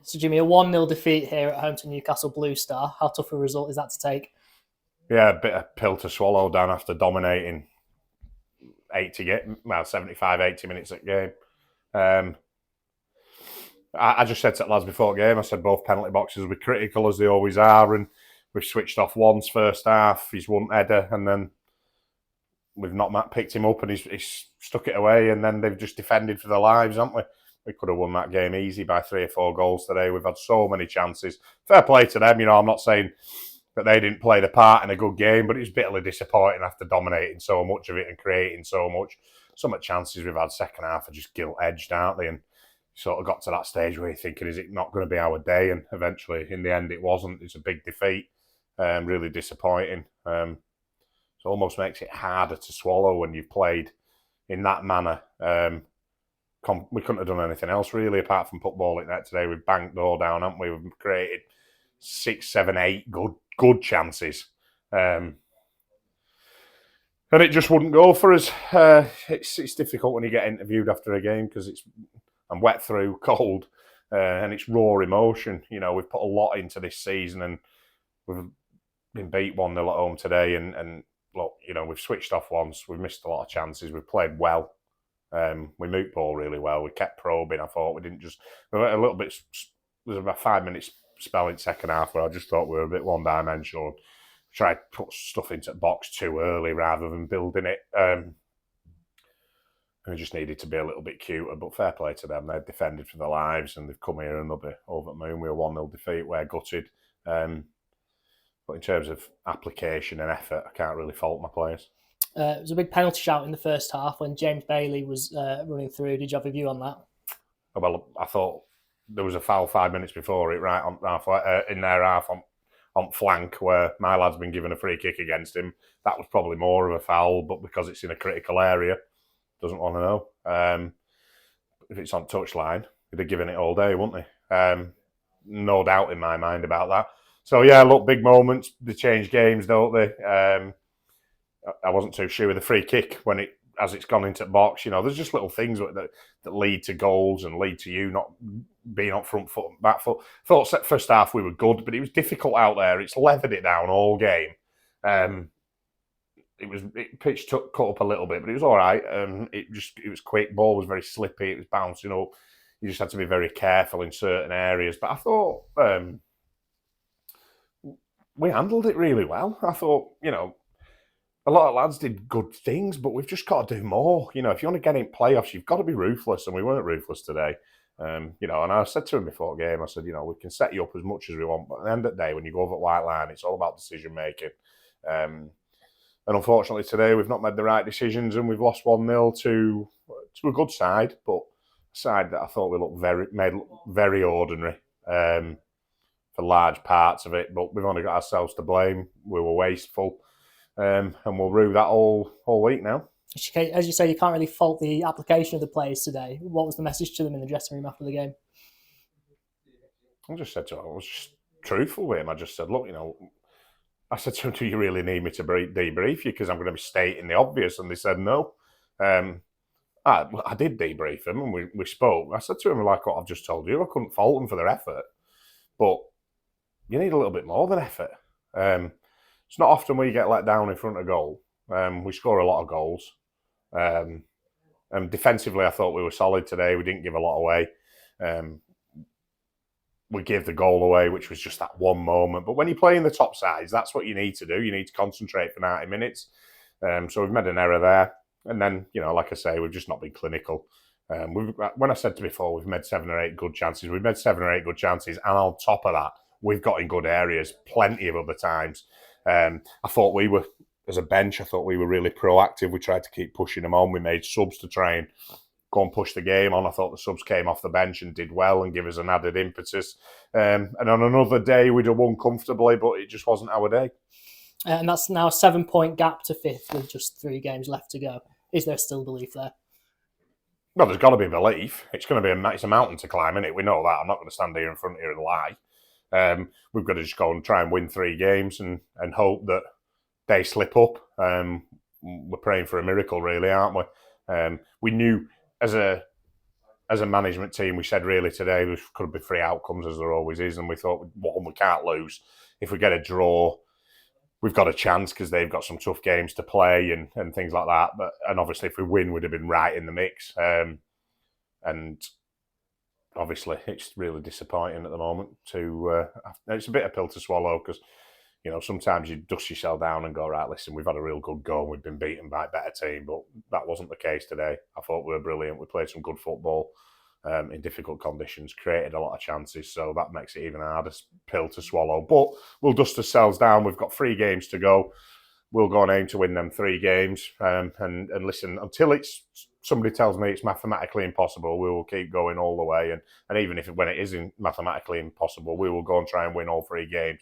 So, Jimmy, a 1-0 defeat here at home to Newcastle Blue Star. How tough a result is that to take? Yeah, a bit of pill to swallow down after dominating 75, 80 minutes at game. Um, I just said to the lads before the game, I said both penalty boxes will be critical as they always are, and we've switched off once first half. He's won header, and then we've not picked him up, and he's stuck it away, and then they've just defended for their lives, haven't we? We could have won that game easy by 3 or 4 goals today. We've had so many chances. Fair play to them. I'm not saying that they didn't play the part in a good game, but it was bitterly disappointing after dominating so much of it and creating so much. Some of the chances we've had second half are just gilt edged, aren't they? And sort of got to that stage where you're thinking, is it not going to be our day? And eventually, in the end, it wasn't. It's a big defeat. Really disappointing. It almost makes it harder to swallow when you've played in that manner. We couldn't have done anything else really apart from put ball in net today. We've banked all down, haven't we? We've created 6, 7, 8 good chances. And it just wouldn't go for us. It's difficult when you get interviewed after a game because I'm wet through, cold, and it's raw emotion. We've put a lot into this season, and we've been beat 1-0 at home today. And look, we've switched off once. We've missed a lot of chances. We've played well. We moved ball really well. We kept probing. I thought we didn't just we went a little bit. There was about 5 minutes spell in second half where I just thought we were a bit one-dimensional. Tried to put stuff into the box too early rather than building it. And we just needed to be a little bit cuter, but fair play to them. They've defended for their lives and they've come here and they'll be over the moon. We were 1-0 defeat, we're gutted. But in terms of application and effort, I can't really fault my players. It was a big penalty shout in the first half when James Bailey was running through. Did you have a view on that? Well, I thought there was a foul 5 minutes before it, right on in their half on flank, where my lad's been given a free kick against him. That was probably more of a foul, but because it's in a critical area, doesn't want to know. If it's on touchline, he'd have given it all day, wouldn't he? No doubt in my mind about that. So yeah, look, big moments. They change games, don't they? I wasn't too sure with the free kick as it's gone into the box. There's just little things that lead to goals and lead to you not being up front foot and back foot. Thought first half we were good, but it was difficult out there. It's levered it down all game. Pitch caught up a little bit, but it was all right. It was quick. Ball was very slippy. It was bouncing up. You just had to be very careful in certain areas. But I thought we handled it really well. I thought, a lot of lads did good things, but we've just got to do more. If you want to get in playoffs, you've got to be ruthless, and we weren't ruthless today. And I said to him before the game, I said, we can set you up as much as we want, but at the end of the day, when you go over the white line, it's all about decision making. And unfortunately today, we've not made the right decisions, and we've lost 1-0 to a good side, but a side that I thought made look very ordinary for large parts of it. But we've only got ourselves to blame. We were wasteful. And we'll rue that all week now. As you say, you can't really fault the application of the players today. What was the message to them in the dressing room after the game? I just said to him, I was just truthful with him. I just said, look, I said to him, do you really need me to debrief you? Because I'm going to be stating the obvious. And they said no. I did debrief them and we spoke. I said to him, like what I've just told you, I couldn't fault them for their effort. But you need a little bit more than effort. It's not often we get let down in front of goal. We score a lot of goals. And defensively, I thought we were solid today. We didn't give a lot away. We gave the goal away, which was just that one moment. But when you play in the top sides, that's what you need to do. You need to concentrate for 90 minutes. So we've made an error there. And then, like I say, we've just not been clinical. When I said before, we've made 7 or 8 good chances. We've made 7 or 8 good chances. And on top of that, we've got in good areas plenty of other times. I thought we were, as a bench, I thought we were really proactive. We tried to keep pushing them on. We made subs to try and go and push the game on. I thought the subs came off the bench and did well and give us an added impetus. And on another day, we'd have won comfortably, but it just wasn't our day. And that's now a 7-point gap to 5th with just 3 games left to go. Is there still belief there? Well, there's got to be belief. It's going to be it's a mountain to climb, isn't it? We know that. I'm not going to stand here in front of you and lie. We've got to just go and try and win 3 games and hope that they slip up. We're praying for a miracle, really, aren't we? We knew as a as a management team, we said really today there could be 3 outcomes as there always is, and we thought, one, we can't lose. If we get a draw, we've got a chance because they've got some tough games to play and things like that. And obviously, if we win, we'd have been right in the mix. And obviously, it's really disappointing at the moment. It's a bit of a pill to swallow because sometimes you dust yourself down and go, right, listen, we've had a real good go. We've been beaten by a better team, but that wasn't the case today. I thought we were brilliant. We played some good football in difficult conditions, created a lot of chances, so that makes it even harder pill to swallow. But we'll dust ourselves down. We've got 3 games to go. We'll go and aim to win them 3 games. And listen, until somebody tells me it's mathematically impossible, we will keep going all the way. And even when it isn't mathematically impossible, we will go and try and win all 3 games.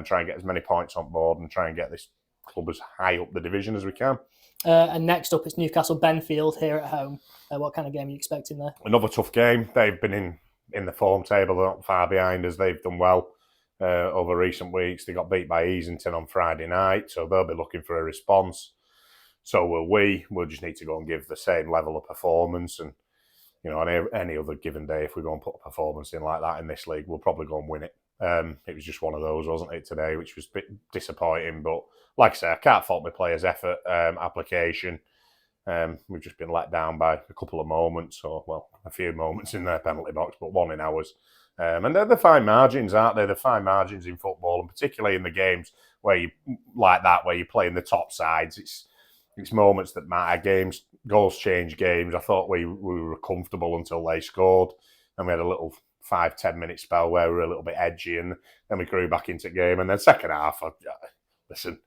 Try and get as many points on board and try and get this club as high up the division as we can. And next up, it's Newcastle Benfield here at home. What kind of game are you expecting there? Another tough game. They've been in the form table. They're not far behind us. They've done well over recent weeks. They got beat by Easington on Friday night, so they'll be looking for a response. So will we. We'll just need to go and give the same level of performance. And, on any other given day, if we go and put a performance in like that in this league, we'll probably go and win it. It was just one of those, wasn't it, today, which was a bit disappointing. But like I say, I can't fault my players' effort, application. We've just been let down by a couple of moments, a few moments in their penalty box, but 1 in ours. And they're the fine margins, aren't they? The fine margins in football, and particularly in the games where you're playing the top sides. It's moments that matter. Goals change games. I thought we were comfortable until they scored, and we had a little 5-10 minute spell where we were a little bit edgy, and then we grew back into game. And then second half, listen,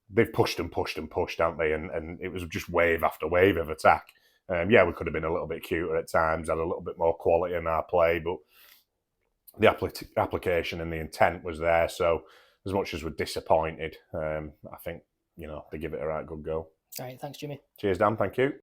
they've pushed and pushed and pushed, haven't they? And it was just wave after wave of attack. We could have been a little bit cuter at times, had a little bit more quality in our play, but the application and the intent was there. So as much as we're disappointed, I think, they give it a right good go. All right, thanks, Jimmy. Cheers, Dan. Thank you.